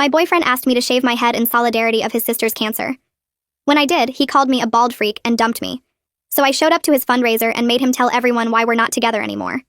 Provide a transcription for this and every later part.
My boyfriend asked me to shave my head in solidarity of his sister's cancer. When I did, he called me a bald freak and dumped me. So I showed up to his fundraiser and made him tell everyone why we're not together anymore.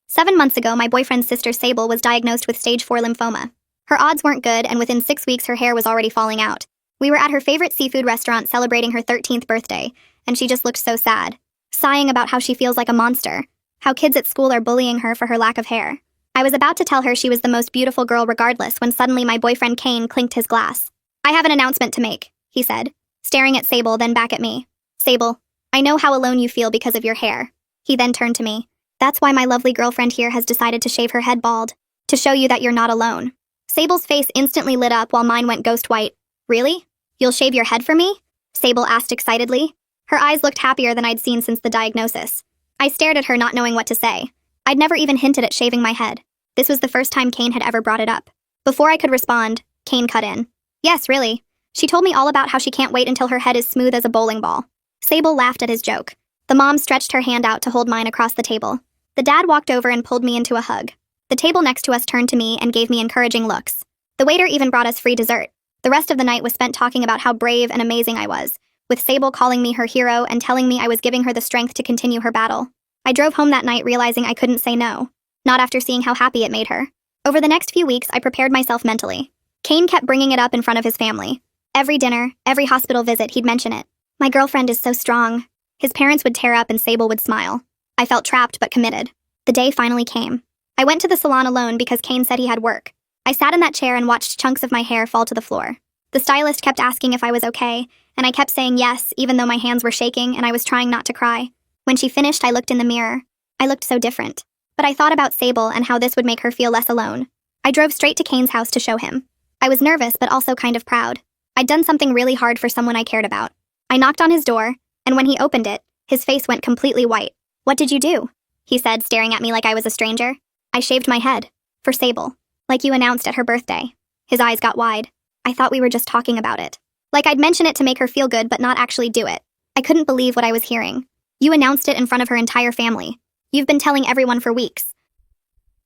7 months ago, my boyfriend's sister Sable was diagnosed with stage 4 lymphoma. Her odds weren't good, and within 6 weeks her hair was already falling out. We were at her favorite seafood restaurant celebrating her 13th birthday, and she just looked so sad, sighing about how she feels like a monster, how kids at school are bullying her for her lack of hair. I was about to tell her she was the most beautiful girl regardless when suddenly my boyfriend Kane clinked his glass. "I have an announcement to make," he said, staring at Sable, then back at me. "Sable, I know how alone you feel because of your hair." He then turned to me. "That's why my lovely girlfriend here has decided to shave her head bald, to show you that you're not alone." Sable's face instantly lit up while mine went ghost white. "Really? You'll shave your head for me?" Sable asked excitedly. Her eyes looked happier than I'd seen since the diagnosis. I stared at her, not knowing what to say. I'd never even hinted at shaving my head. This was the first time Kane had ever brought it up. Before I could respond, Kane cut in. "Yes, really. She told me all about how she can't wait until her head is smooth as a bowling ball." Sable laughed at his joke. The mom stretched her hand out to hold mine across the table. The dad walked over and pulled me into a hug. The table next to us turned to me and gave me encouraging looks. The waiter even brought us free dessert. The rest of the night was spent talking about how brave and amazing I was, with Sable calling me her hero and telling me I was giving her the strength to continue her battle. I drove home that night realizing I couldn't say no, not after seeing how happy it made her. Over the next few weeks, I prepared myself mentally. Kane kept bringing it up in front of his family. Every dinner, every hospital visit, he'd mention it. "My girlfriend is so strong." His parents would tear up and Sable would smile. I felt trapped but committed. The day finally came. I went to the salon alone because Kane said he had work. I sat in that chair and watched chunks of my hair fall to the floor. The stylist kept asking if I was okay, and I kept saying yes, even though my hands were shaking and I was trying not to cry. When she finished, I looked in the mirror. I looked so different. But I thought about Sable and how this would make her feel less alone. I drove straight to Kane's house to show him. I was nervous but also kind of proud. I'd done something really hard for someone I cared about. I knocked on his door, and when he opened it, his face went completely white. "What did you do?" he said, staring at me like I was a stranger. "I shaved my head. For Sable. Like you announced at her birthday." His eyes got wide. "I thought we were just talking about it. Like I'd mention it to make her feel good but not actually do it." I couldn't believe what I was hearing. "You announced it in front of her entire family. You've been telling everyone for weeks."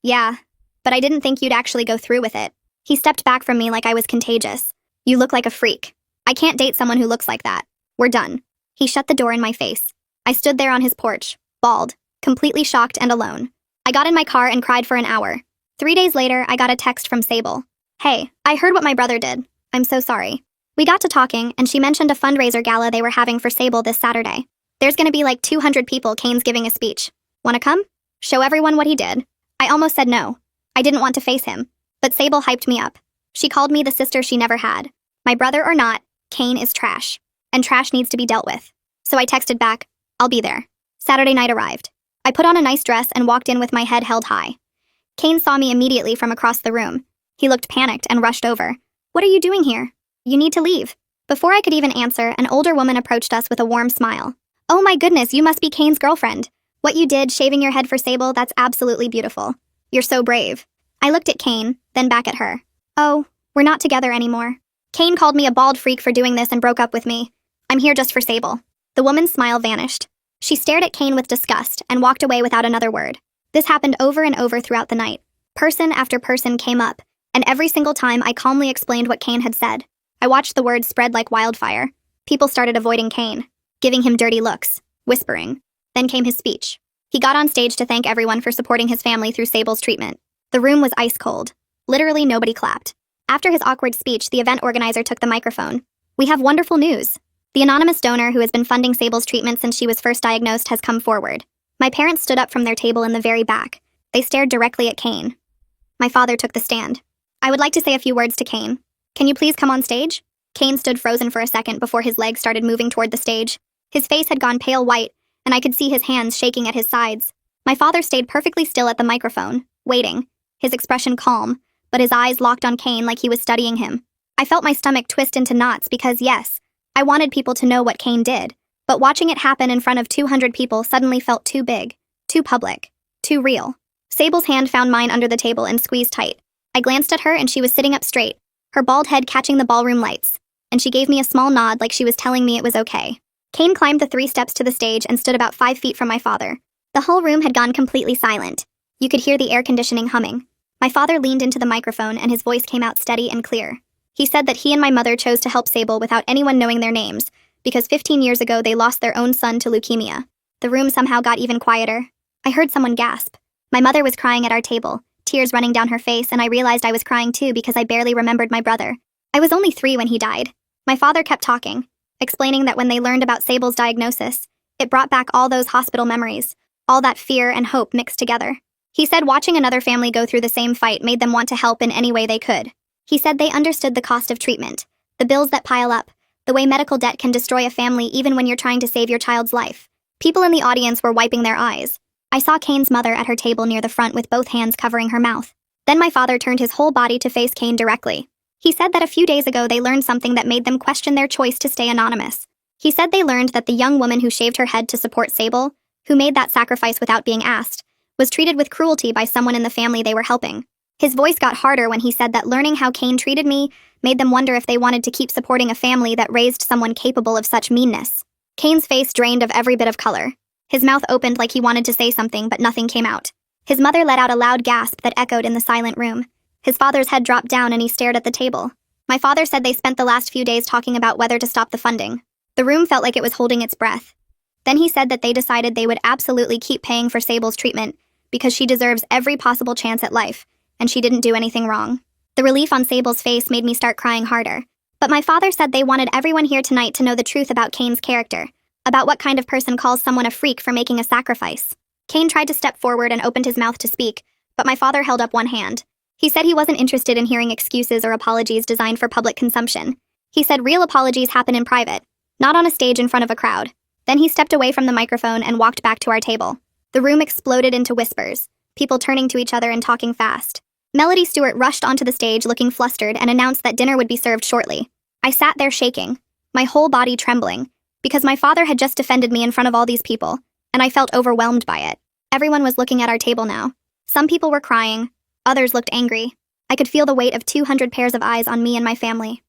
"Yeah, but I didn't think you'd actually go through with it." He stepped back from me like I was contagious. "You look like a freak. I can't date someone who looks like that. We're done." He shut the door in my face. I stood there on his porch, bald, completely shocked and alone. I got in my car and cried for an hour. 3 days later, I got a text from Sable. "Hey, I heard what my brother did. I'm so sorry." We got to talking, and she mentioned a fundraiser gala they were having for Sable this Saturday. "There's gonna be like 200 people. Kane's giving a speech. Wanna come? Show everyone what he did?" I almost said no. I didn't want to face him. But Sable hyped me up. She called me the sister she never had. My brother or not, Kane is trash. And trash needs to be dealt with. So I texted back, "I'll be there." Saturday night arrived. I put on a nice dress and walked in with my head held high. Kane saw me immediately from across the room. He looked panicked and rushed over. "What are you doing here? You need to leave." Before I could even answer, an older woman approached us with a warm smile. "Oh my goodness, you must be Kane's girlfriend. What you did, shaving your head for Sable, that's absolutely beautiful. You're so brave." I looked at Kane, then back at her. "Oh, we're not together anymore. Kane called me a bald freak for doing this and broke up with me. I'm here just for Sable." The woman's smile vanished. She stared at Kane with disgust and walked away without another word. This happened over and over throughout the night. Person after person came up, and every single time I calmly explained what Kane had said. I watched the words spread like wildfire. People started avoiding Kane, giving him dirty looks, whispering. Then came his speech. He got on stage to thank everyone for supporting his family through Sable's treatment. The room was ice cold. Literally nobody clapped. After his awkward speech, the event organizer took the microphone. "We have wonderful news. The anonymous donor who has been funding Sable's treatment since she was first diagnosed has come forward." My parents stood up from their table in the very back. They stared directly at Kane. My father took the stand. "I would like to say a few words to Kane. Can you please come on stage?" Kane stood frozen for a second before his legs started moving toward the stage. His face had gone pale white, and I could see his hands shaking at his sides. My father stayed perfectly still at the microphone, waiting, his expression calm, but his eyes locked on Kane like he was studying him. I felt my stomach twist into knots because, yes, I wanted people to know what Kane did, but watching it happen in front of 200 people suddenly felt too big, too public, too real. Sable's hand found mine under the table and squeezed tight. I glanced at her and she was sitting up straight, her bald head catching the ballroom lights, and she gave me a small nod like she was telling me it was okay. Kane climbed the 3 steps to the stage and stood about 5 feet from my father. The whole room had gone completely silent. You could hear the air conditioning humming. My father leaned into the microphone and his voice came out steady and clear. He said that he and my mother chose to help Sable without anyone knowing their names, because 15 years ago they lost their own son to leukemia. The room somehow got even quieter. I heard someone gasp. My mother was crying at our table, tears running down her face, and I realized I was crying too because I barely remembered my brother. I was only 3 when he died. My father kept talking, explaining that when they learned about Sable's diagnosis, it brought back all those hospital memories, all that fear and hope mixed together. He said watching another family go through the same fight made them want to help in any way they could. He said they understood the cost of treatment, the bills that pile up, the way medical debt can destroy a family even when you're trying to save your child's life. People in the audience were wiping their eyes. I saw Kane's mother at her table near the front with both hands covering her mouth. Then my father turned his whole body to face Kane directly. He said that a few days ago they learned something that made them question their choice to stay anonymous. He said they learned that the young woman who shaved her head to support Sable, who made that sacrifice without being asked, was treated with cruelty by someone in the family they were helping. His voice got harder when he said that learning how Kane treated me made them wonder if they wanted to keep supporting a family that raised someone capable of such meanness. Kane's face drained of every bit of color. His mouth opened like he wanted to say something, but nothing came out. His mother let out a loud gasp that echoed in the silent room. His father's head dropped down and he stared at the table. My father said they spent the last few days talking about whether to stop the funding. The room felt like it was holding its breath. Then he said that they decided they would absolutely keep paying for Sable's treatment because she deserves every possible chance at life, and she didn't do anything wrong. The relief on Sable's face made me start crying harder. But my father said they wanted everyone here tonight to know the truth about Kane's character, about what kind of person calls someone a freak for making a sacrifice. Kane tried to step forward and opened his mouth to speak, but my father held up one hand. He said he wasn't interested in hearing excuses or apologies designed for public consumption. He said real apologies happen in private, not on a stage in front of a crowd. Then he stepped away from the microphone and walked back to our table. The room exploded into whispers, people turning to each other and talking fast. Melody Stewart rushed onto the stage looking flustered and announced that dinner would be served shortly. I sat there shaking, my whole body trembling, because my father had just defended me in front of all these people, and I felt overwhelmed by it. Everyone was looking at our table now. Some people were crying, others looked angry. I could feel the weight of 200 pairs of eyes on me and my family.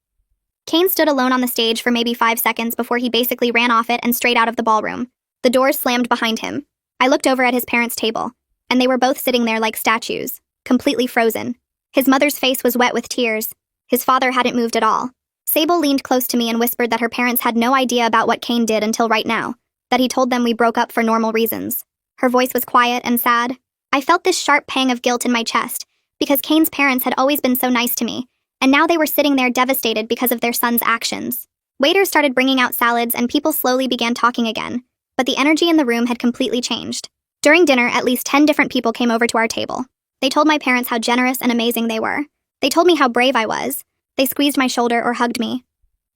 Kane stood alone on the stage for maybe 5 seconds before he basically ran off it and straight out of the ballroom. The doors slammed behind him. I looked over at his parents' table, and they were both sitting there like statues, completely frozen. His mother's face was wet with tears. His father hadn't moved at all. Sable leaned close to me and whispered that her parents had no idea about what Kane did until right now, that he told them we broke up for normal reasons. Her voice was quiet and sad. I felt this sharp pang of guilt in my chest, because Kane's parents had always been so nice to me, and now they were sitting there devastated because of their son's actions. Waiters started bringing out salads and people slowly began talking again, but the energy in the room had completely changed. During dinner, at least 10 different people came over to our table. They told my parents how generous and amazing they were. They told me how brave I was. They squeezed my shoulder or hugged me.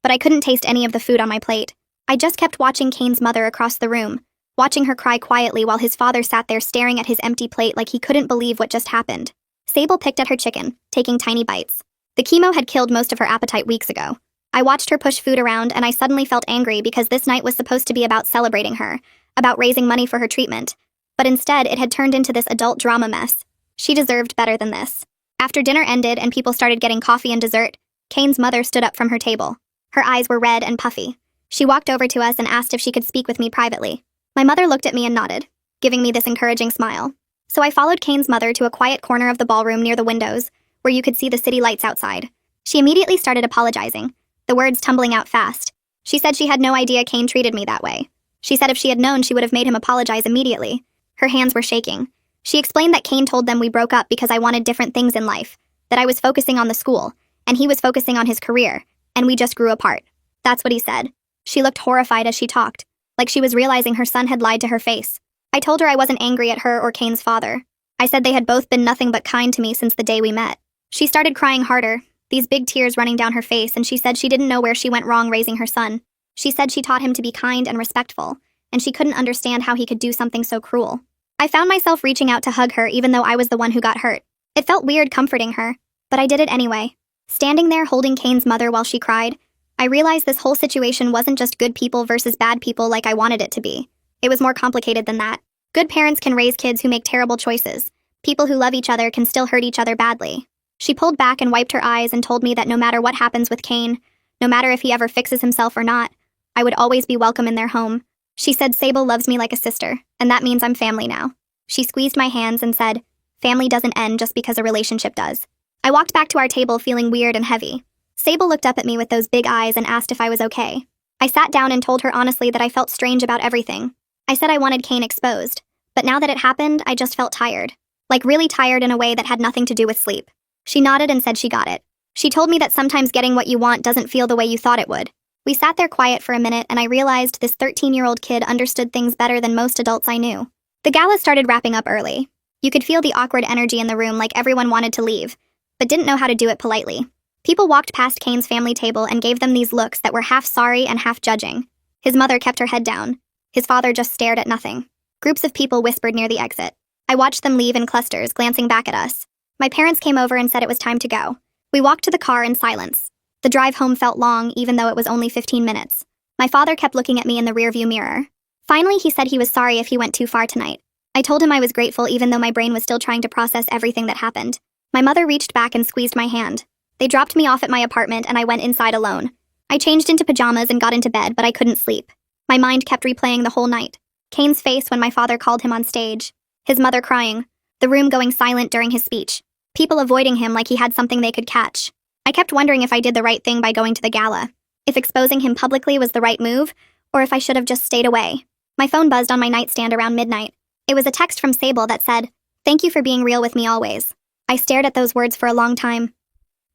But I couldn't taste any of the food on my plate. I just kept watching Kane's mother across the room, watching her cry quietly while his father sat there staring at his empty plate like he couldn't believe what just happened. Sable picked at her chicken, taking tiny bites. The chemo had killed most of her appetite weeks ago. I watched her push food around and I suddenly felt angry because this night was supposed to be about celebrating her, about raising money for her treatment. But instead, it had turned into this adult drama mess. She deserved better than this. After dinner ended and people started getting coffee and dessert, Kane's mother stood up from her table. Her eyes were red and puffy. She walked over to us and asked if she could speak with me privately. My mother looked at me and nodded, giving me this encouraging smile. So I followed Kane's mother to a quiet corner of the ballroom near the windows, where you could see the city lights outside. She immediately started apologizing, the words tumbling out fast. She said she had no idea Kane treated me that way. She said if she had known, she would have made him apologize immediately. Her hands were shaking. She explained that Kane told them we broke up because I wanted different things in life, that I was focusing on the school, and he was focusing on his career, and we just grew apart. That's what he said. She looked horrified as she talked, like she was realizing her son had lied to her face. I told her I wasn't angry at her or Kane's father. I said they had both been nothing but kind to me since the day we met. She started crying harder, these big tears running down her face, and she said she didn't know where she went wrong raising her son. She said she taught him to be kind and respectful, and she couldn't understand how he could do something so cruel. I found myself reaching out to hug her even though I was the one who got hurt. It felt weird comforting her, but I did it anyway. Standing there holding Kane's mother while she cried, I realized this whole situation wasn't just good people versus bad people like I wanted it to be. It was more complicated than that. Good parents can raise kids who make terrible choices. People who love each other can still hurt each other badly. She pulled back and wiped her eyes and told me that no matter what happens with Kane, no matter if he ever fixes himself or not, I would always be welcome in their home. She said Sable loves me like a sister, and that means I'm family now. She squeezed my hands and said, Family doesn't end just because a relationship does. I walked back to our table feeling weird and heavy. Sable looked up at me with those big eyes and asked if I was okay. I sat down and told her honestly that I felt strange about everything. I said I wanted Kane exposed, but now that it happened, I just felt tired. Like really tired in a way that had nothing to do with sleep. She nodded and said she got it. She told me that sometimes getting what you want doesn't feel the way you thought it would. We sat there quiet for a minute and I realized this 13-year-old kid understood things better than most adults I knew. The gala started wrapping up early. You could feel the awkward energy in the room, like everyone wanted to leave, but didn't know how to do it politely. People walked past Kane's family table and gave them these looks that were half sorry and half judging. His mother kept her head down. His father just stared at nothing. Groups of people whispered near the exit. I watched them leave in clusters, glancing back at us. My parents came over and said it was time to go. We walked to the car in silence. The drive home felt long, even though it was only 15 minutes. My father kept looking at me in the rearview mirror. Finally, he said he was sorry if he went too far tonight. I told him I was grateful even though my brain was still trying to process everything that happened. My mother reached back and squeezed my hand. They dropped me off at my apartment and I went inside alone. I changed into pajamas and got into bed, but I couldn't sleep. My mind kept replaying the whole night. Kane's face when my father called him on stage. His mother crying. The room going silent during his speech. People avoiding him like he had something they could catch. I kept wondering if I did the right thing by going to the gala. If exposing him publicly was the right move, or if I should have just stayed away. My phone buzzed on my nightstand around midnight. It was a text from Sable that said, "Thank you for being real with me always." I stared at those words for a long time.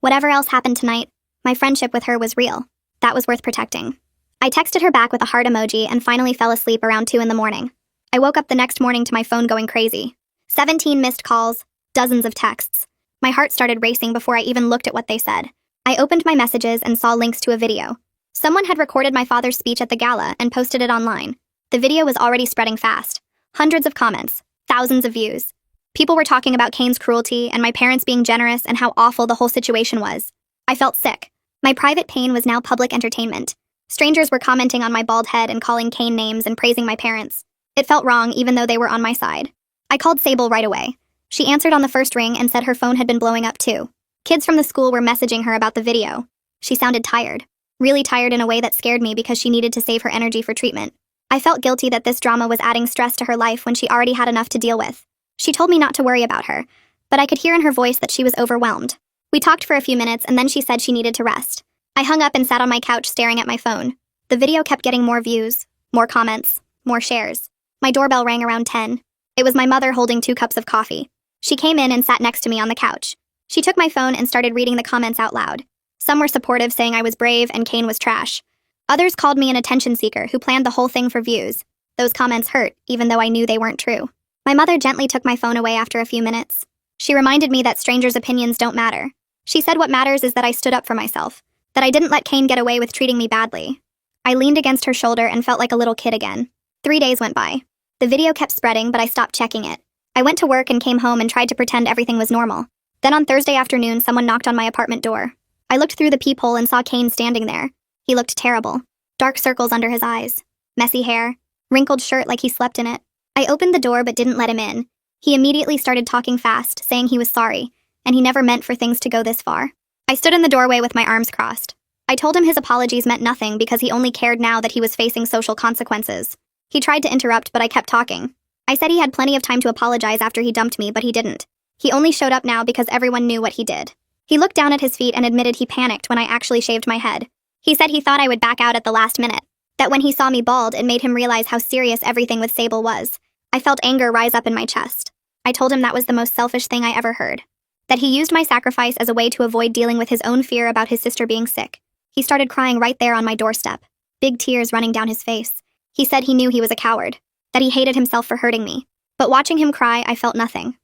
Whatever else happened tonight, my friendship with her was real. That was worth protecting. I texted her back with a heart emoji and finally fell asleep around 2 in the morning. I woke up the next morning to my phone going crazy. 17 missed calls, dozens of texts. My heart started racing before I even looked at what they said. I opened my messages and saw links to a video. Someone had recorded my father's speech at the gala and posted it online. The video was already spreading fast. Hundreds of comments, thousands of views. People were talking about Kane's cruelty and my parents being generous and how awful the whole situation was. I felt sick. My private pain was now public entertainment. Strangers were commenting on my bald head and calling Kane names and praising my parents. It felt wrong even though they were on my side. I called Sable right away. She answered on the first ring and said her phone had been blowing up too. Kids from the school were messaging her about the video. She sounded tired. Really tired in a way that scared me because she needed to save her energy for treatment. I felt guilty that this drama was adding stress to her life when she already had enough to deal with. She told me not to worry about her, but I could hear in her voice that she was overwhelmed. We talked for a few minutes and then she said she needed to rest. I hung up and sat on my couch staring at my phone. The video kept getting more views, more comments, more shares. My doorbell rang around 10. It was my mother holding 2 cups of coffee. She came in and sat next to me on the couch. She took my phone and started reading the comments out loud. Some were supportive, saying I was brave and Kane was trash. Others called me an attention seeker who planned the whole thing for views. Those comments hurt, even though I knew they weren't true. My mother gently took my phone away after a few minutes. She reminded me that strangers' opinions don't matter. She said what matters is that I stood up for myself, that I didn't let Kane get away with treating me badly. I leaned against her shoulder and felt like a little kid again. 3 days went by. The video kept spreading, but I stopped checking it. I went to work and came home and tried to pretend everything was normal. Then on Thursday afternoon, someone knocked on my apartment door. I looked through the peephole and saw Kane standing there. He looked terrible. Dark circles under his eyes. Messy hair. Wrinkled shirt like he slept in it. I opened the door but didn't let him in. He immediately started talking fast, saying he was sorry, and he never meant for things to go this far. I stood in the doorway with my arms crossed. I told him his apologies meant nothing because he only cared now that he was facing social consequences. He tried to interrupt, but I kept talking. I said he had plenty of time to apologize after he dumped me, but he didn't. He only showed up now because everyone knew what he did. He looked down at his feet and admitted he panicked when I actually shaved my head. He said he thought I would back out at the last minute. That when he saw me bald, it made him realize how serious everything with Sable was. I felt anger rise up in my chest. I told him that was the most selfish thing I ever heard. That he used my sacrifice as a way to avoid dealing with his own fear about his sister being sick. He started crying right there on my doorstep, big tears running down his face. He said he knew he was a coward, that he hated himself for hurting me. But watching him cry, I felt nothing.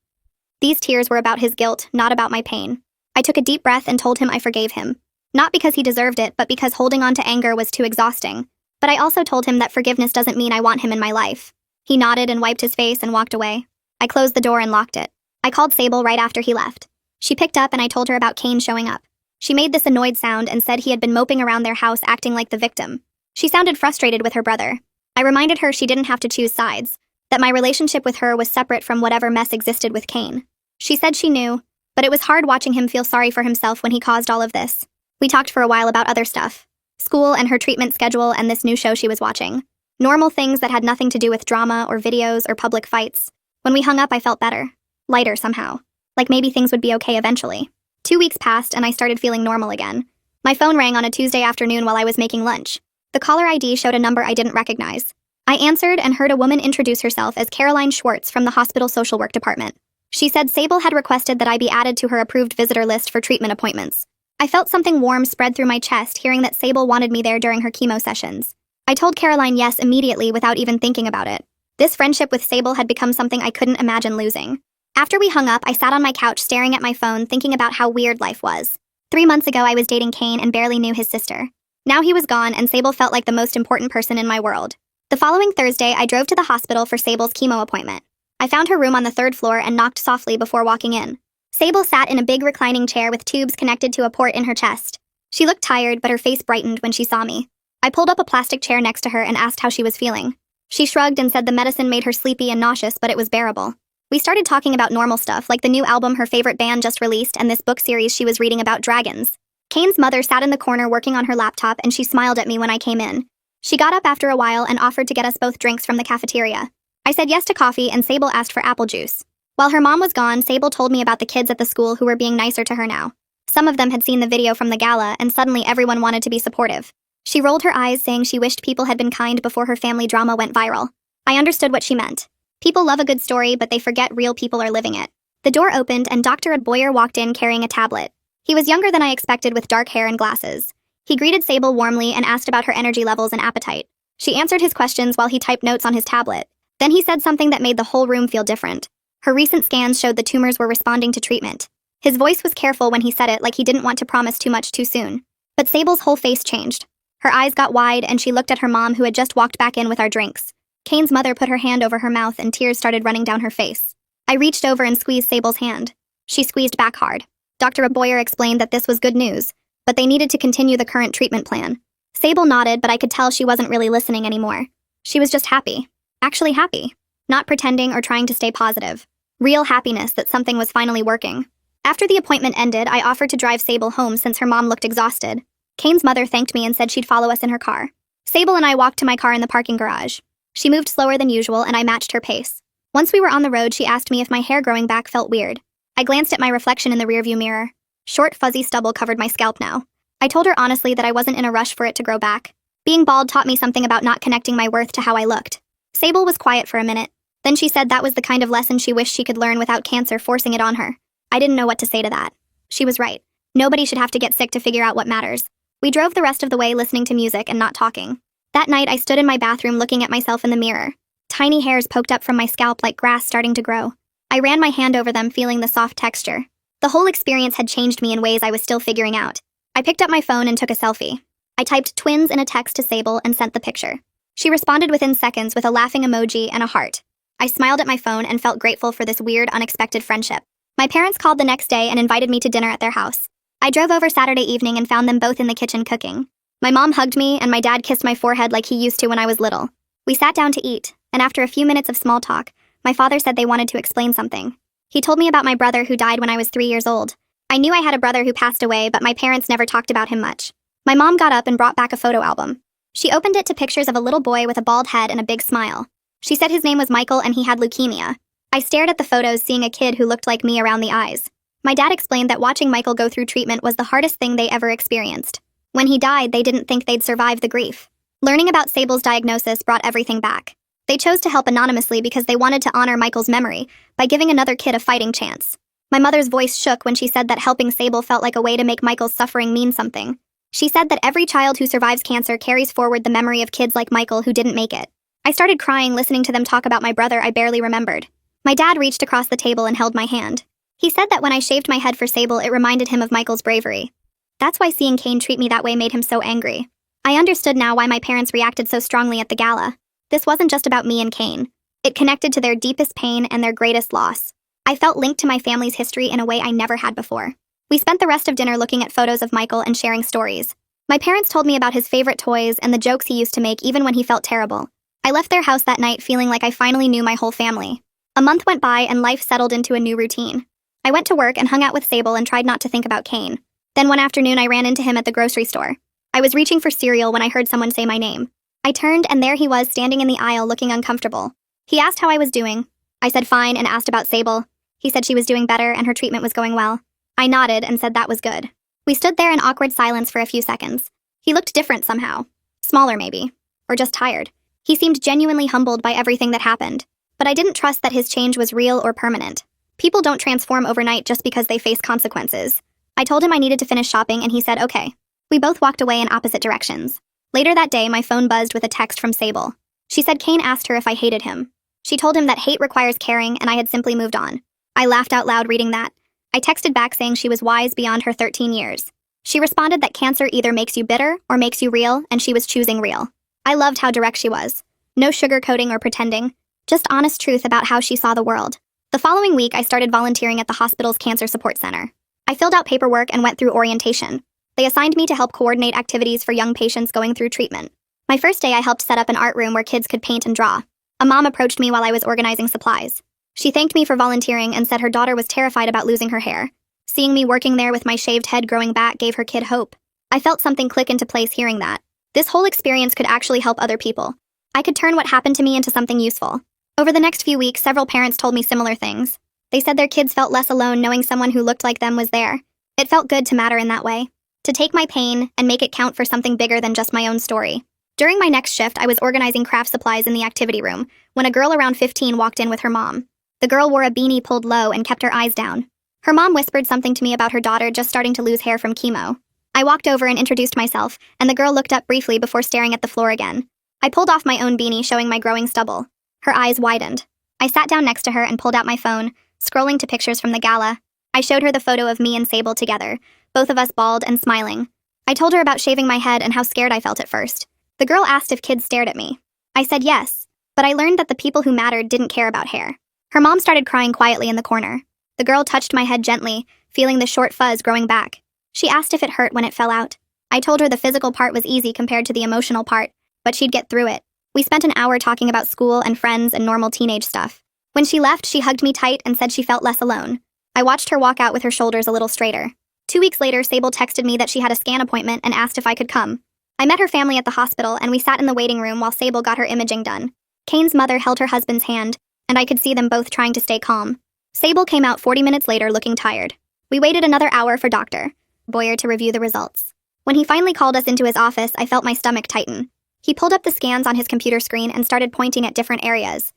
These tears were about his guilt, not about my pain. I took a deep breath and told him I forgave him. Not because he deserved it, but because holding on to anger was too exhausting. But I also told him that forgiveness doesn't mean I want him in my life. He nodded and wiped his face and walked away. I closed the door and locked it. I called Sable right after he left. She picked up and I told her about Kane showing up. She made this annoyed sound and said he had been moping around their house acting like the victim. She sounded frustrated with her brother. I reminded her she didn't have to choose sides, that my relationship with her was separate from whatever mess existed with Kane. She said she knew, but it was hard watching him feel sorry for himself when he caused all of this. We talked for a while about other stuff. School and her treatment schedule and this new show she was watching. Normal things that had nothing to do with drama or videos or public fights. When we hung up, I felt better. lighter somehow. Like maybe things would be okay eventually. 2 weeks passed and I started feeling normal again. My phone rang on a Tuesday afternoon while I was making lunch. The caller ID showed a number I didn't recognize. I answered and heard a woman introduce herself as Caroline Schwartz from the hospital social work department. She said Sable had requested that I be added to her approved visitor list for treatment appointments. I felt something warm spread through my chest hearing that Sable wanted me there during her chemo sessions. I told Caroline yes immediately without even thinking about it. This friendship with Sable had become something I couldn't imagine losing. After we hung up, I sat on my couch staring at my phone thinking about how weird life was. 3 months ago, I was dating Kane and barely knew his sister. Now he was gone and Sable felt like the most important person in my world. The following Thursday, I drove to the hospital for Sable's chemo appointment. I found her room on the 3rd floor and knocked softly before walking in. Sable sat in a big reclining chair with tubes connected to a port in her chest. She looked tired, but her face brightened when she saw me. I pulled up a plastic chair next to her and asked how she was feeling. She shrugged and said the medicine made her sleepy and nauseous, but it was bearable. We started talking about normal stuff, like the new album her favorite band just released and this book series she was reading about dragons. Kane's mother sat in the corner working on her laptop and she smiled at me when I came in. She got up after a while and offered to get us both drinks from the cafeteria. I said yes to coffee and Sable asked for apple juice. While her mom was gone, Sable told me about the kids at the school who were being nicer to her now. Some of them had seen the video from the gala and suddenly everyone wanted to be supportive. She rolled her eyes saying she wished people had been kind before her family drama went viral. I understood what she meant. People love a good story, but they forget real people are living it. The door opened and Dr. Boyer walked in carrying a tablet. He was younger than I expected with dark hair and glasses. He greeted Sable warmly and asked about her energy levels and appetite. She answered his questions while he typed notes on his tablet. Then he said something that made the whole room feel different. Her recent scans showed the tumors were responding to treatment. His voice was careful when he said it, like he didn't want to promise too much too soon. But Sable's whole face changed. Her eyes got wide and she looked at her mom who had just walked back in with our drinks. Kane's mother put her hand over her mouth and tears started running down her face. I reached over and squeezed Sable's hand. She squeezed back hard. Dr. Boyer explained that this was good news, but they needed to continue the current treatment plan. Sable nodded, but I could tell she wasn't really listening anymore. She was just happy. Actually happy. Not pretending or trying to stay positive. Real happiness that something was finally working. After the appointment ended, I offered to drive Sable home since her mom looked exhausted. Kane's mother thanked me and said she'd follow us in her car. Sable and I walked to my car in the parking garage. She moved slower than usual and I matched her pace. Once we were on the road, she asked me if my hair growing back felt weird. I glanced at my reflection in the rearview mirror. Short, fuzzy stubble covered my scalp now. I told her honestly that I wasn't in a rush for it to grow back. Being bald taught me something about not connecting my worth to how I looked. Sable was quiet for a minute. Then she said that was the kind of lesson she wished she could learn without cancer forcing it on her. I didn't know what to say to that. She was right. Nobody should have to get sick to figure out what matters. We drove the rest of the way listening to music and not talking. That night, I stood in my bathroom looking at myself in the mirror. Tiny hairs poked up from my scalp like grass starting to grow. I ran my hand over them, feeling the soft texture. The whole experience had changed me in ways I was still figuring out. I picked up my phone and took a selfie. I typed twins in a text to Sable and sent the picture. She responded within seconds with a laughing emoji and a heart. I smiled at my phone and felt grateful for this weird, unexpected friendship. My parents called the next day and invited me to dinner at their house. I drove over Saturday evening and found them both in the kitchen cooking. My mom hugged me and my dad kissed my forehead like he used to when I was little. We sat down to eat, and after a few minutes of small talk, my father said they wanted to explain something. He told me about my brother who died when I was 3 years old. I knew I had a brother who passed away, but my parents never talked about him much. My mom got up and brought back a photo album. She opened it to pictures of a little boy with a bald head and a big smile. She said his name was Michael and he had leukemia. I stared at the photos, seeing a kid who looked like me around the eyes. My dad explained that watching Michael go through treatment was the hardest thing they ever experienced. When he died, they didn't think they'd survive the grief. Learning about Sable's diagnosis brought everything back. They chose to help anonymously because they wanted to honor Michael's memory by giving another kid a fighting chance. My mother's voice shook when she said that helping Sable felt like a way to make Michael's suffering mean something. She said that every child who survives cancer carries forward the memory of kids like Michael who didn't make it. I started crying listening to them talk about my brother I barely remembered. My dad reached across the table and held my hand. He said that when I shaved my head for Sable, it reminded him of Michael's bravery. That's why seeing Kane treat me that way made him so angry. I understood now why my parents reacted so strongly at the gala. This wasn't just about me and Kane. It connected to their deepest pain and their greatest loss. I felt linked to my family's history in a way I never had before. We spent the rest of dinner looking at photos of Michael and sharing stories. My parents told me about his favorite toys and the jokes he used to make even when he felt terrible. I left their house that night feeling like I finally knew my whole family. A month went by and life settled into a new routine. I went to work and hung out with Sable and tried not to think about Kane. Then one afternoon I ran into him at the grocery store. I was reaching for cereal when I heard someone say my name. I turned and there he was standing in the aisle looking uncomfortable. He asked how I was doing. I said fine and asked about Sable. He said she was doing better and her treatment was going well. I nodded and said that was good. We stood there in awkward silence for a few seconds. He looked different somehow. Smaller maybe. Or just tired. He seemed genuinely humbled by everything that happened. But I didn't trust that his change was real or permanent. People don't transform overnight just because they face consequences. I told him I needed to finish shopping and he said okay. We both walked away in opposite directions. Later that day, my phone buzzed with a text from Sable. She said Kane asked her if I hated him. She told him that hate requires caring and I had simply moved on. I laughed out loud reading that. I texted back saying she was wise beyond her 13 years. She responded that cancer either makes you bitter or makes you real, and she was choosing real. I loved how direct she was. No sugarcoating or pretending. Just honest truth about how she saw the world. The following week, I started volunteering at the hospital's Cancer Support Center. I filled out paperwork and went through orientation. They assigned me to help coordinate activities for young patients going through treatment. My first day, I helped set up an art room where kids could paint and draw. A mom approached me while I was organizing supplies. She thanked me for volunteering and said her daughter was terrified about losing her hair. Seeing me working there with my shaved head growing back gave her kid hope. I felt something click into place hearing that. This whole experience could actually help other people. I could turn what happened to me into something useful. Over the next few weeks, several parents told me similar things. They said their kids felt less alone knowing someone who looked like them was there. It felt good to matter in that way. To take my pain and make it count for something bigger than just my own story. During my next shift, I was organizing craft supplies in the activity room when a girl around 15 walked in with her mom. The girl wore a beanie pulled low and kept her eyes down. Her mom whispered something to me about her daughter just starting to lose hair from chemo. I walked over and introduced myself, and the girl looked up briefly before staring at the floor again. I pulled off my own beanie, showing my growing stubble. Her eyes widened. I sat down next to her and pulled out my phone, scrolling to pictures from the gala. I showed her the photo of me and Sable together, both of us bald and smiling. I told her about shaving my head and how scared I felt at first. The girl asked if kids stared at me. I said yes, but I learned that the people who mattered didn't care about hair. Her mom started crying quietly in the corner. The girl touched my head gently, feeling the short fuzz growing back. She asked if it hurt when it fell out. I told her the physical part was easy compared to the emotional part, but she'd get through it. We spent an hour talking about school and friends and normal teenage stuff. When she left, she hugged me tight and said she felt less alone. I watched her walk out with her shoulders a little straighter. 2 weeks later, Sable texted me that she had a scan appointment and asked if I could come. I met her family at the hospital and we sat in the waiting room while Sable got her imaging done. Kane's mother held her husband's hand, and I could see them both trying to stay calm. Sable came out 40 minutes later looking tired. We waited another hour for Dr. Boyer to review the results. When he finally called us into his office, I felt my stomach tighten. He pulled up the scans on his computer screen and started pointing at different areas.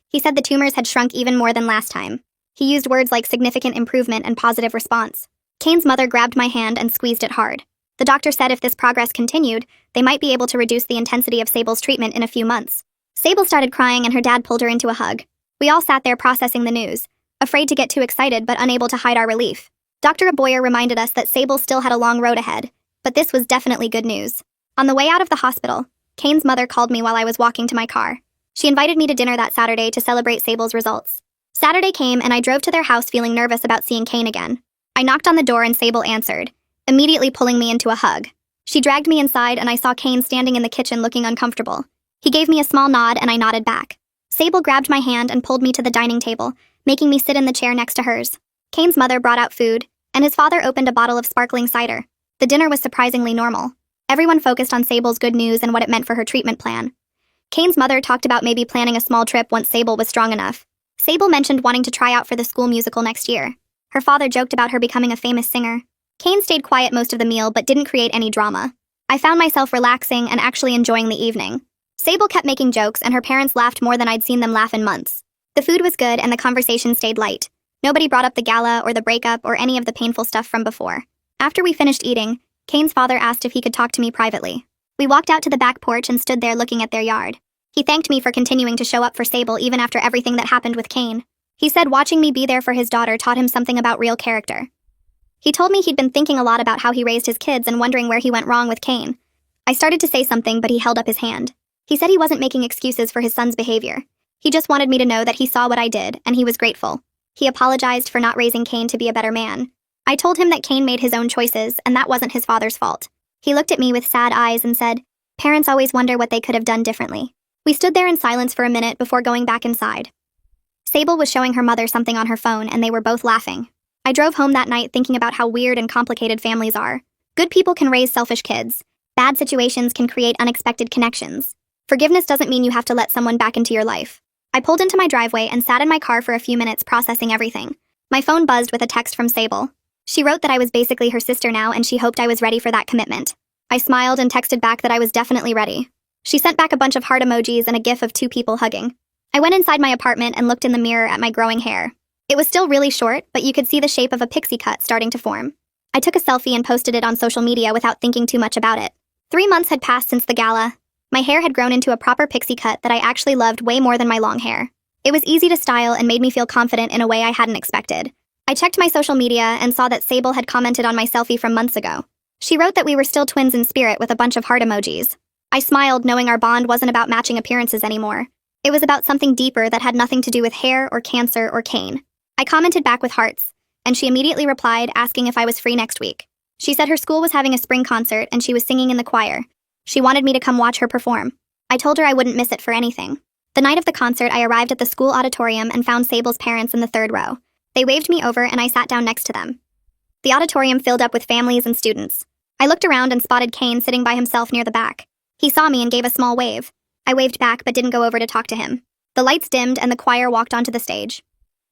He said the tumors had shrunk even more than last time. He used words like significant improvement and positive response. Kane's mother grabbed my hand and squeezed it hard. The doctor said if this progress continued, they might be able to reduce the intensity of Sable's treatment in a few months. Sable started crying and her dad pulled her into a hug. We all sat there processing the news, afraid to get too excited but unable to hide our relief. Dr. Boyer reminded us that Sable still had a long road ahead, but this was definitely good news. On the way out of the hospital, Kane's mother called me while I was walking to my car. She invited me to dinner that Saturday to celebrate Sable's results. Saturday came and I drove to their house feeling nervous about seeing Kane again. I knocked on the door and Sable answered, immediately pulling me into a hug. She dragged me inside and I saw Kane standing in the kitchen looking uncomfortable. He gave me a small nod and I nodded back. Sable grabbed my hand and pulled me to the dining table, making me sit in the chair next to hers. Kane's mother brought out food, and his father opened a bottle of sparkling cider. The dinner was surprisingly normal. Everyone focused on Sable's good news and what it meant for her treatment plan. Kane's mother talked about maybe planning a small trip once Sable was strong enough. Sable mentioned wanting to try out for the school musical next year. Her father joked about her becoming a famous singer. Kane stayed quiet most of the meal but didn't create any drama. I found myself relaxing and actually enjoying the evening. Sable kept making jokes and her parents laughed more than I'd seen them laugh in months. The food was good and the conversation stayed light. Nobody brought up the gala or the breakup or any of the painful stuff from before. After we finished eating, Kane's father asked if he could talk to me privately. We walked out to the back porch and stood there looking at their yard. He thanked me for continuing to show up for Sable even after everything that happened with Kane. He said watching me be there for his daughter taught him something about real character. He told me he'd been thinking a lot about how he raised his kids and wondering where he went wrong with Kane. I started to say something, but he held up his hand. He said he wasn't making excuses for his son's behavior. He just wanted me to know that he saw what I did, and he was grateful. He apologized for not raising Kane to be a better man. I told him that Kane made his own choices, and that wasn't his father's fault. He looked at me with sad eyes and said, "Parents always wonder what they could have done differently." We stood there in silence for a minute before going back inside. Sable was showing her mother something on her phone, and they were both laughing. I drove home that night thinking about how weird and complicated families are. Good people can raise selfish kids. Bad situations can create unexpected connections. Forgiveness doesn't mean you have to let someone back into your life. I pulled into my driveway and sat in my car for a few minutes processing everything. My phone buzzed with a text from Sable. She wrote that I was basically her sister now and she hoped I was ready for that commitment. I smiled and texted back that I was definitely ready. She sent back a bunch of heart emojis and a gif of two people hugging. I went inside my apartment and looked in the mirror at my growing hair. It was still really short, but you could see the shape of a pixie cut starting to form. I took a selfie and posted it on social media without thinking too much about it. 3 months had passed since the gala. My hair had grown into a proper pixie cut that I actually loved way more than my long hair. It was easy to style and made me feel confident in a way I hadn't expected. I checked my social media and saw that Sable had commented on my selfie from months ago. She wrote that we were still twins in spirit with a bunch of heart emojis. I smiled, knowing our bond wasn't about matching appearances anymore. It was about something deeper that had nothing to do with hair or cancer or Kane. I commented back with hearts, and she immediately replied asking if I was free next week. She said her school was having a spring concert and she was singing in the choir. She wanted me to come watch her perform. I told her I wouldn't miss it for anything. The night of the concert, I arrived at the school auditorium and found Sable's parents in the 3rd row. They waved me over and I sat down next to them. The auditorium filled up with families and students. I looked around and spotted Kane sitting by himself near the back. He saw me and gave a small wave. I waved back but didn't go over to talk to him. The lights dimmed and the choir walked onto the stage.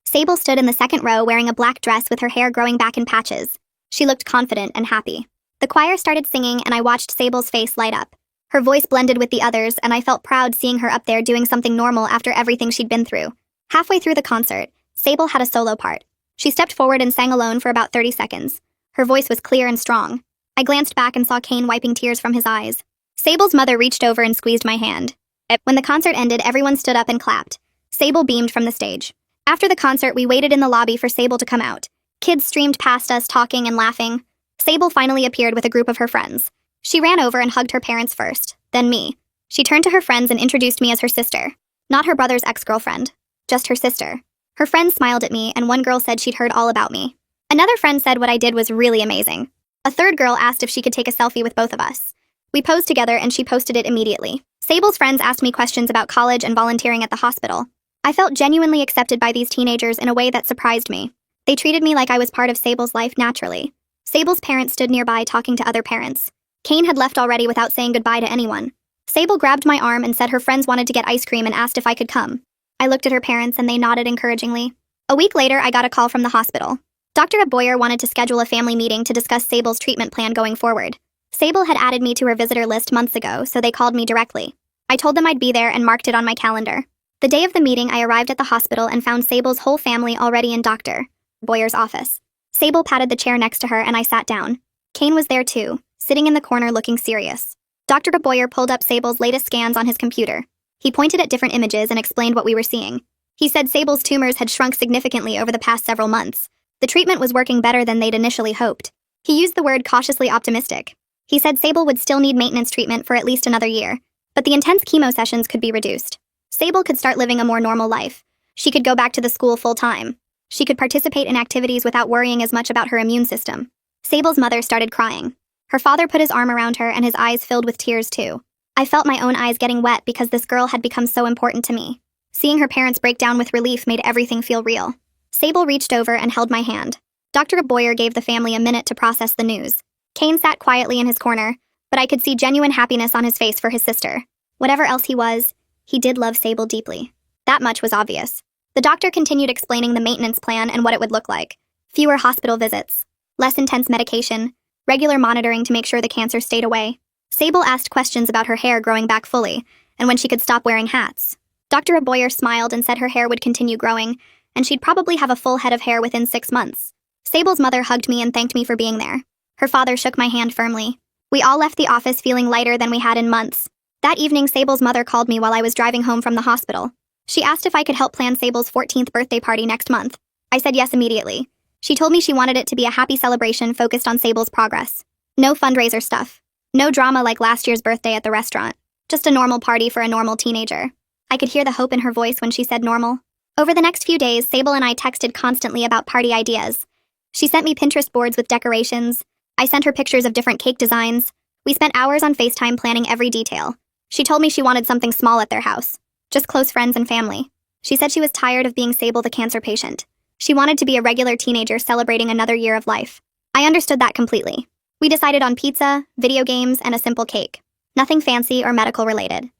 Sable stood in the 2nd row wearing a black dress with her hair growing back in patches. She looked confident and happy. The choir started singing and I watched Sable's face light up. Her voice blended with the others and I felt proud seeing her up there doing something normal after everything she'd been through. Halfway through the concert, Sable had a solo part. She stepped forward and sang alone for about 30 seconds. Her voice was clear and strong. I glanced back and saw Kane wiping tears from his eyes. Sable's mother reached over and squeezed my hand. When the concert ended, everyone stood up and clapped. Sable beamed from the stage. After the concert, we waited in the lobby for Sable to come out. Kids streamed past us, talking and laughing. Sable finally appeared with a group of her friends. She ran over and hugged her parents first, then me. She turned to her friends and introduced me as her sister. Not her brother's ex-girlfriend, just her sister. Her friends smiled at me, and one girl said she'd heard all about me. Another friend said what I did was really amazing. A third girl asked if she could take a selfie with both of us. We posed together and she posted it immediately. Sable's friends asked me questions about college and volunteering at the hospital. I felt genuinely accepted by these teenagers in a way that surprised me. They treated me like I was part of Sable's life naturally. Sable's parents stood nearby talking to other parents. Kane had left already without saying goodbye to anyone. Sable grabbed my arm and said her friends wanted to get ice cream and asked if I could come. I looked at her parents and they nodded encouragingly. A week later, I got a call from the hospital. Dr. Aboyer wanted to schedule a family meeting to discuss Sable's treatment plan going forward. Sable had added me to her visitor list months ago, so they called me directly. I told them I'd be there and marked it on my calendar. The day of the meeting, I arrived at the hospital and found Sable's whole family already in Dr. Aboyer's office. Sable patted the chair next to her and I sat down. Kane was there too, sitting in the corner looking serious. Dr. Aboyer pulled up Sable's latest scans on his computer. He pointed at different images and explained what we were seeing. He said Sable's tumors had shrunk significantly over the past several months. The treatment was working better than they'd initially hoped. He used the word cautiously optimistic. He said Sable would still need maintenance treatment for at least another year, but the intense chemo sessions could be reduced. Sable could start living a more normal life. She could go back to the school full-time. She could participate in activities without worrying as much about her immune system. Sable's mother started crying. Her father put his arm around her and his eyes filled with tears too. I felt my own eyes getting wet because this girl had become so important to me. Seeing her parents break down with relief made everything feel real. Sable reached over and held my hand. Dr. Aboyer gave the family a minute to process the news. Kane sat quietly in his corner, but I could see genuine happiness on his face for his sister. Whatever else he did love Sable deeply. That much was obvious. The doctor continued explaining the maintenance plan and what it would look like. Fewer hospital visits, less intense medication, regular monitoring to make sure the cancer stayed away. Sable asked questions about her hair growing back fully, and when she could stop wearing hats. Dr. Aboyer smiled and said her hair would continue growing, and she'd probably have a full head of hair within 6 months. Sable's mother hugged me and thanked me for being there. Her father shook my hand firmly. We all left the office feeling lighter than we had in months. That evening, Sable's mother called me while I was driving home from the hospital. She asked if I could help plan Sable's 14th birthday party next month. I said yes immediately. She told me she wanted it to be a happy celebration focused on Sable's progress. No fundraiser stuff. No drama like last year's birthday at the restaurant. Just a normal party for a normal teenager. I could hear the hope in her voice when she said normal. Over the next few days, Sable and I texted constantly about party ideas. She sent me Pinterest boards with decorations. I sent her pictures of different cake designs. We spent hours on FaceTime planning every detail. She told me she wanted something small at their house. Just close friends and family. She said she was tired of being Sable the cancer patient. She wanted to be a regular teenager celebrating another year of life. I understood that completely. We decided on pizza, video games, and a simple cake. Nothing fancy or medical related.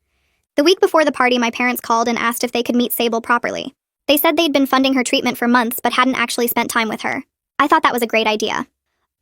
The week before the party, my parents called and asked if they could meet Sable properly. They said they'd been funding her treatment for months but hadn't actually spent time with her. I thought that was a great idea.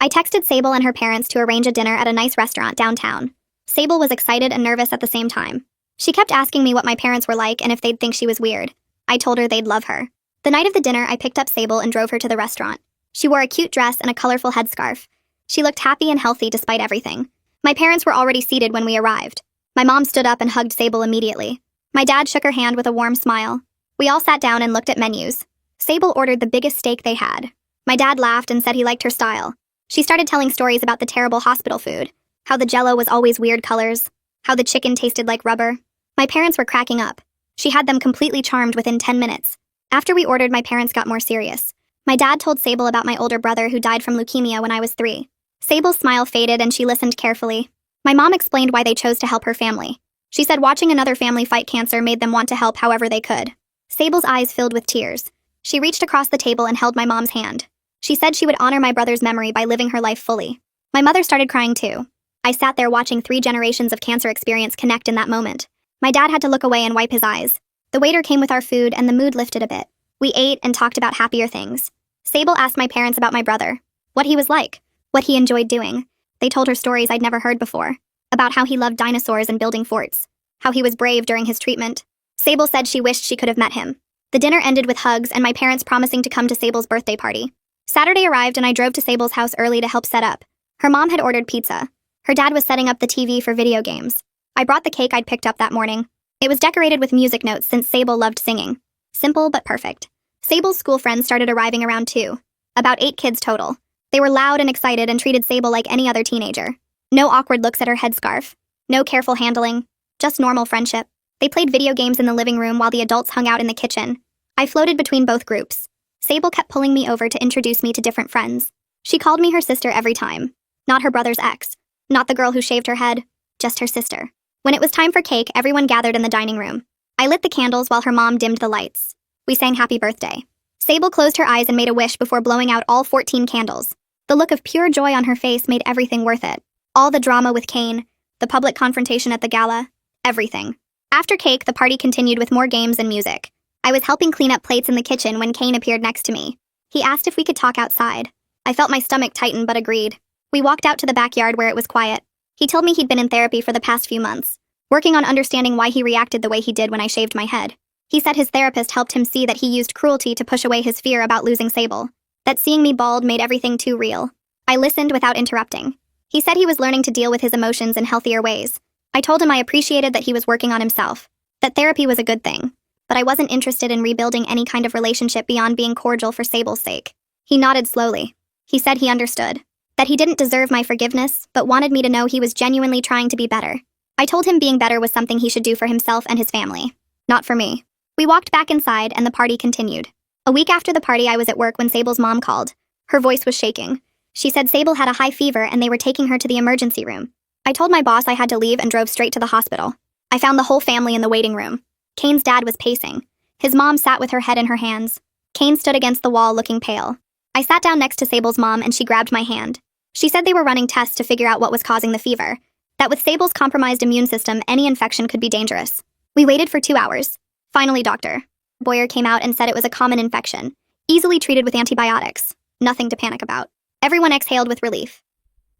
I texted Sable and her parents to arrange a dinner at a nice restaurant downtown. Sable was excited and nervous at the same time. She kept asking me what my parents were like and if they'd think she was weird. I told her they'd love her. The night of the dinner, I picked up Sable and drove her to the restaurant. She wore a cute dress and a colorful headscarf. She looked happy and healthy despite everything. My parents were already seated when we arrived. My mom stood up and hugged Sable immediately. My dad shook her hand with a warm smile. We all sat down and looked at menus. Sable ordered the biggest steak they had. My dad laughed and said he liked her style. She started telling stories about the terrible hospital food, how the jello was always weird colors, how the chicken tasted like rubber. My parents were cracking up. She had them completely charmed within 10 minutes. After we ordered, my parents got more serious. My dad told Sable about my older brother who died from leukemia when I was 3. Sable's smile faded and she listened carefully. My mom explained why they chose to help her family. She said watching another family fight cancer made them want to help however they could. Sable's eyes filled with tears. She reached across the table and held my mom's hand. She said she would honor my brother's memory by living her life fully. My mother started crying too. I sat there watching 3 generations of cancer experience connect in that moment. My dad had to look away and wipe his eyes. The waiter came with our food and the mood lifted a bit. We ate and talked about happier things. Sable asked my parents about my brother, what he was like, what he enjoyed doing. They told her stories I'd never heard before, about how he loved dinosaurs and building forts, how he was brave during his treatment. Sable said she wished she could have met him. The dinner ended with hugs and my parents promising to come to Sable's birthday party. Saturday arrived and I drove to Sable's house early to help set up. Her mom had ordered pizza. Her dad was setting up the TV for video games. I brought the cake I'd picked up that morning. It was decorated with music notes since Sable loved singing. Simple but perfect. Sable's school friends started arriving around 2. About 8 kids total. They were loud and excited and treated Sable like any other teenager. No awkward looks at her headscarf. No careful handling. Just normal friendship. They played video games in the living room while the adults hung out in the kitchen. I floated between both groups. Sable kept pulling me over to introduce me to different friends. She called me her sister every time. Not her brother's ex. Not the girl who shaved her head. Just her sister. When it was time for cake, everyone gathered in the dining room. I lit the candles while her mom dimmed the lights. We sang happy birthday. Sable closed her eyes and made a wish before blowing out all 14 candles. The look of pure joy on her face made everything worth it. All the drama with Kane, the public confrontation at the gala, everything. After cake, the party continued with more games and music. I was helping clean up plates in the kitchen when Kane appeared next to me. He asked if we could talk outside. I felt my stomach tighten but agreed. We walked out to the backyard where it was quiet. He told me he'd been in therapy for the past few months, working on understanding why he reacted the way he did when I shaved my head. He said his therapist helped him see that he used cruelty to push away his fear about losing Sable, that seeing me bald made everything too real. I listened without interrupting. He said he was learning to deal with his emotions in healthier ways. I told him I appreciated that he was working on himself, that therapy was a good thing, but I wasn't interested in rebuilding any kind of relationship beyond being cordial for Sable's sake. He nodded slowly. He said he understood, that he didn't deserve my forgiveness, but wanted me to know he was genuinely trying to be better. I told him being better was something he should do for himself and his family, not for me. We walked back inside and the party continued. A week after the party, I was at work when Sable's mom called. Her voice was shaking. She said Sable had a high fever and they were taking her to the emergency room. I told my boss I had to leave and drove straight to the hospital. I found the whole family in the waiting room. Kane's dad was pacing. His mom sat with her head in her hands. Kane stood against the wall looking pale. I sat down next to Sable's mom and she grabbed my hand. She said they were running tests to figure out what was causing the fever, that with Sable's compromised immune system, any infection could be dangerous. We waited for 2 hours. Finally, Dr. Boyer came out and said it was a common infection, easily treated with antibiotics. Nothing to panic about. Everyone exhaled with relief.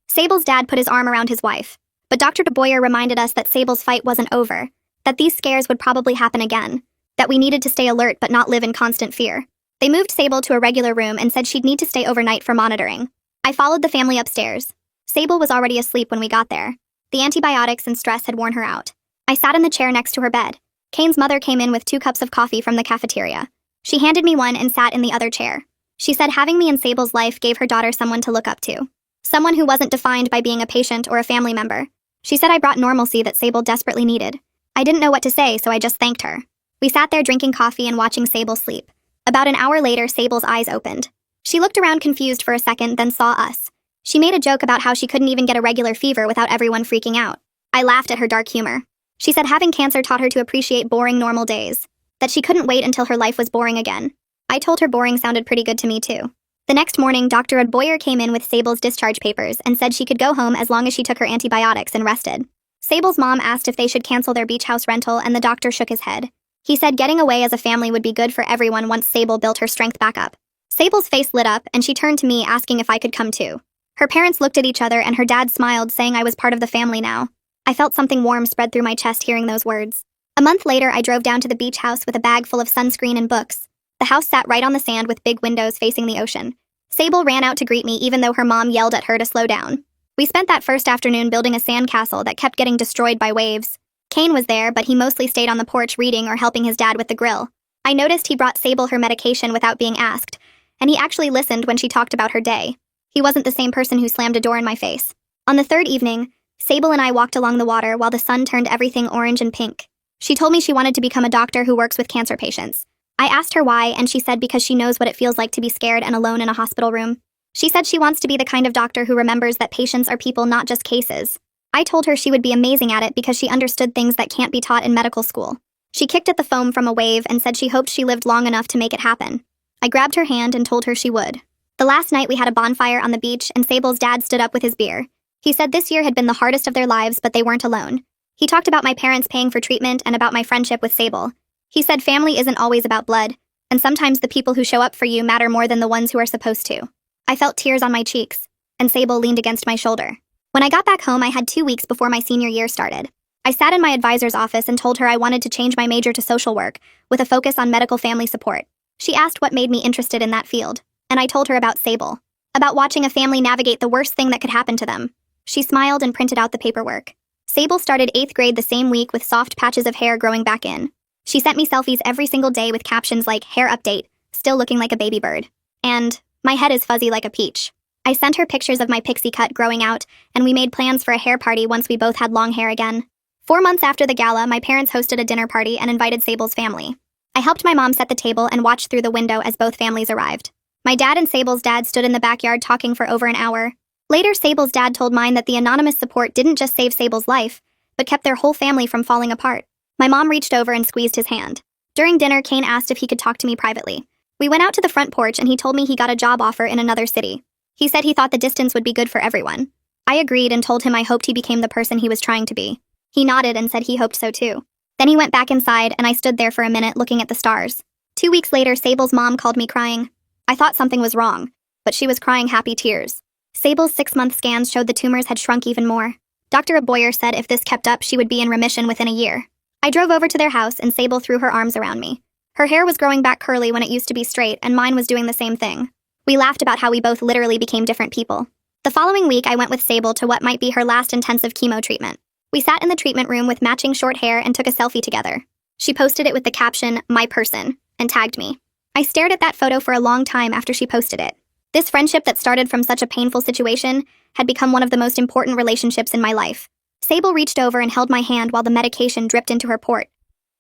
Sable's dad put his arm around his wife, but Dr. Boyer reminded us that Sable's fight wasn't over, that these scares would probably happen again, that we needed to stay alert but not live in constant fear. They moved Sable to a regular room and said she'd need to stay overnight for monitoring. I followed the family upstairs. Sable was already asleep when we got there. The antibiotics and stress had worn her out. I sat in the chair next to her bed. Kane's mother came in with 2 cups of coffee from the cafeteria. She handed me one and sat in the other chair. She said having me in Sable's life gave her daughter someone to look up to. Someone who wasn't defined by being a patient or a family member. She said I brought normalcy that Sable desperately needed. I didn't know what to say, so I just thanked her. We sat there drinking coffee and watching Sable sleep. About an hour later, Sable's eyes opened. She looked around confused for a second, then saw us. She made a joke about how she couldn't even get a regular fever without everyone freaking out. I laughed at her dark humor. She said having cancer taught her to appreciate boring normal days, that she couldn't wait until her life was boring again. I told her boring sounded pretty good to me too. The next morning, Dr. Boyer came in with Sable's discharge papers and said she could go home as long as she took her antibiotics and rested. Sable's mom asked if they should cancel their beach house rental and the doctor shook his head. He said getting away as a family would be good for everyone once Sable built her strength back up. Sable's face lit up, and she turned to me asking if I could come too. Her parents looked at each other, and her dad smiled, saying I was part of the family now. I felt something warm spread through my chest hearing those words. A month later, I drove down to the beach house with a bag full of sunscreen and books. The house sat right on the sand with big windows facing the ocean. Sable ran out to greet me even though her mom yelled at her to slow down. We spent that first afternoon building a sandcastle that kept getting destroyed by waves. Kane was there, but he mostly stayed on the porch reading or helping his dad with the grill. I noticed he brought Sable her medication without being asked, and he actually listened when she talked about her day. He wasn't the same person who slammed a door in my face. On the third evening, Sable and I walked along the water while the sun turned everything orange and pink. She told me she wanted to become a doctor who works with cancer patients. I asked her why, and she said because she knows what it feels like to be scared and alone in a hospital room. She said she wants to be the kind of doctor who remembers that patients are people, not just cases. I told her she would be amazing at it because she understood things that can't be taught in medical school. She kicked at the foam from a wave and said she hoped she lived long enough to make it happen. I grabbed her hand and told her she would. The last night we had a bonfire on the beach, and Sable's dad stood up with his beer. He said this year had been the hardest of their lives, but they weren't alone. He talked about my parents paying for treatment and about my friendship with Sable. He said family isn't always about blood, and sometimes the people who show up for you matter more than the ones who are supposed to. I felt tears on my cheeks, and Sable leaned against my shoulder. When I got back home, I had 2 weeks before my senior year started. I sat in my advisor's office and told her I wanted to change my major to social work, with a focus on medical family support. She asked what made me interested in that field, and I told her about Sable, about watching a family navigate the worst thing that could happen to them. She smiled and printed out the paperwork. Sable started 8th grade the same week with soft patches of hair growing back in. She sent me selfies every single day with captions like, "Hair update, still looking like a baby bird," and "My head is fuzzy like a peach." I sent her pictures of my pixie cut growing out, and we made plans for a hair party once we both had long hair again. 4 months after the gala, my parents hosted a dinner party and invited Sable's family. I helped my mom set the table and watched through the window as both families arrived. My dad and Sable's dad stood in the backyard talking for over an hour. Later, Sable's dad told mine that the anonymous support didn't just save Sable's life, but kept their whole family from falling apart. My mom reached over and squeezed his hand. During dinner, Kane asked if he could talk to me privately. We went out to the front porch and he told me he got a job offer in another city. He said he thought the distance would be good for everyone. I agreed and told him I hoped he became the person he was trying to be. He nodded and said he hoped so too. Then he went back inside and I stood there for a minute looking at the stars. 2 weeks later, Sable's mom called me crying. I thought something was wrong, but she was crying happy tears. Sable's 6-month scans showed the tumors had shrunk even more. Dr. Boyer said if this kept up, she would be in remission within a year. I drove over to their house and Sable threw her arms around me. Her hair was growing back curly when it used to be straight, and mine was doing the same thing. We laughed about how we both literally became different people. The following week, I went with Sable to what might be her last intensive chemo treatment. We sat in the treatment room with matching short hair and took a selfie together. She posted it with the caption, "My person," and tagged me. I stared at that photo for a long time after she posted it. This friendship that started from such a painful situation had become one of the most important relationships in my life. Sable reached over and held my hand while the medication dripped into her port.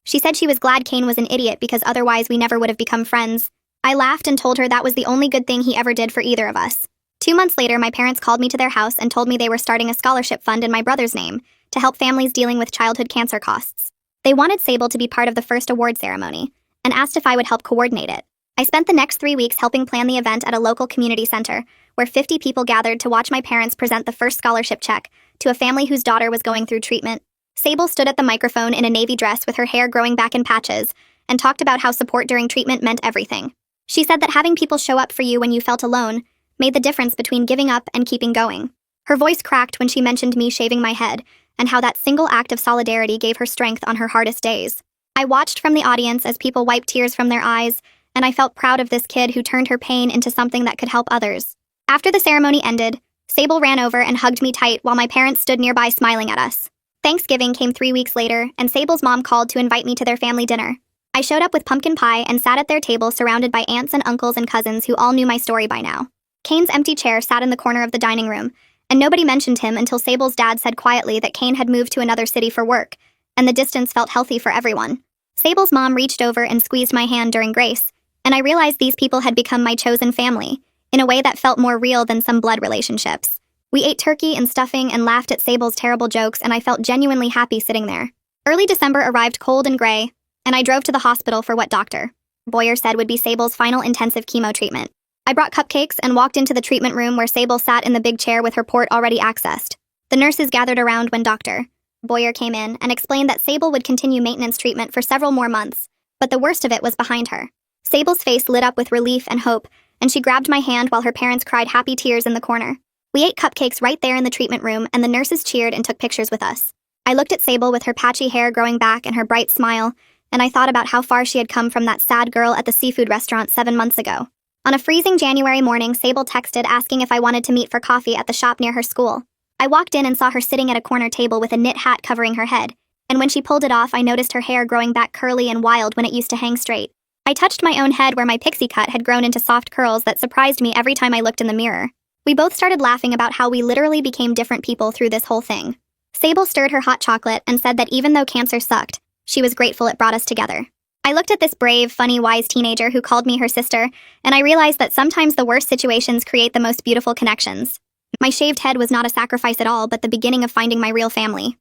She said she was glad Kane was an idiot because otherwise we never would have become friends. I laughed and told her that was the only good thing he ever did for either of us. 2 months later, my parents called me to their house and told me they were starting a scholarship fund in my brother's name to help families dealing with childhood cancer costs. They wanted Sable to be part of the first award ceremony and asked if I would help coordinate it. I spent the next 3 weeks helping plan the event at a local community center, where 50 people gathered to watch my parents present the first scholarship check to a family whose daughter was going through treatment. Sable stood at the microphone in a navy dress with her hair growing back in patches and talked about how support during treatment meant everything. She said that having people show up for you when you felt alone made the difference between giving up and keeping going. Her voice cracked when she mentioned me shaving my head and how that single act of solidarity gave her strength on her hardest days. I watched from the audience as people wiped tears from their eyes, and I felt proud of this kid who turned her pain into something that could help others. After the ceremony ended, Sable ran over and hugged me tight while my parents stood nearby smiling at us. Thanksgiving came 3 weeks later, and Sable's mom called to invite me to their family dinner. I showed up with pumpkin pie and sat at their table surrounded by aunts and uncles and cousins who all knew my story by now. Kane's empty chair sat in the corner of the dining room, and nobody mentioned him until Sable's dad said quietly that Kane had moved to another city for work, and the distance felt healthy for everyone. Sable's mom reached over and squeezed my hand during grace, and I realized these people had become my chosen family, in a way that felt more real than some blood relationships. We ate turkey and stuffing and laughed at Sable's terrible jokes, and I felt genuinely happy sitting there. Early December arrived cold and gray, and I drove to the hospital for what Dr. Boyer said would be Sable's final intensive chemo treatment. I brought cupcakes and walked into the treatment room where Sable sat in the big chair with her port already accessed. The nurses gathered around when Dr. Boyer came in and explained that Sable would continue maintenance treatment for several more months, But the worst of it was behind her. Sable's face lit up with relief and hope, and she grabbed my hand while her parents cried happy tears in the corner. We ate cupcakes right there in the treatment room, and the nurses cheered and took pictures with us. I looked at Sable with her patchy hair growing back and her bright smile, and I thought about how far she had come from that sad girl at the seafood restaurant 7 months ago. On a freezing January morning, Sable texted asking if I wanted to meet for coffee at the shop near her school. I walked in and saw her sitting at a corner table with a knit hat covering her head, and when she pulled it off, I noticed her hair growing back curly and wild when it used to hang straight. I touched my own head where my pixie cut had grown into soft curls that surprised me every time I looked in the mirror. We both started laughing about how we literally became different people through this whole thing. Sable stirred her hot chocolate and said that even though cancer sucked, she was grateful it brought us together. I looked at this brave, funny, wise teenager who called me her sister, and I realized that sometimes the worst situations create the most beautiful connections. My shaved head was not a sacrifice at all, but the beginning of finding my real family.